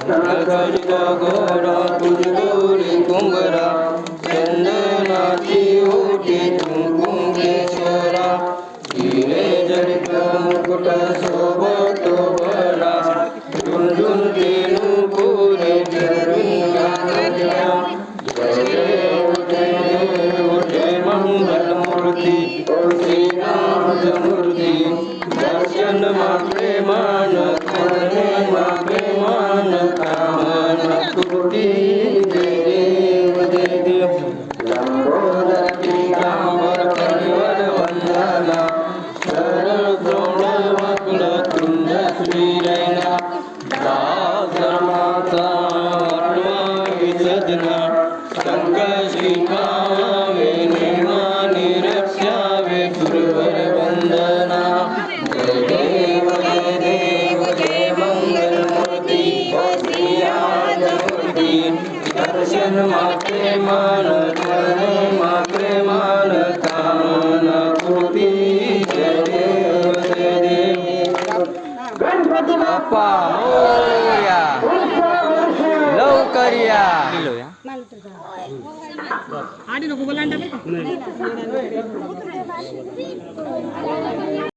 नखशित गोरा कुंडोरी कुंभरा चंदनाची ओटी कुंकुम केशरा हिरे जडित मुकुट शोभतो बरा झुंझुनती नूपुरे फिरुंगा गजरा उठे मंगल मूर्ति श्रीनाथमूर्ति दर्शन प्रेमान प्रेमान कामना तुटी जय देव जय देव लंबोदर पीतांबर परिवर वंदना सरळ सोड वक्र तुंड श्रीरैना दासमाता विसर्जना संकशी पावे निमानी रक्षावे गुरुवर वंदना जय देव जय मंगल मूर्ति श्रीराजमूर्ति दर्शन प्रेमान प्रेमान कामना पूर्ती जय देव गणपती बाप्पा मोरया लवकर या आडी नको बोलांडा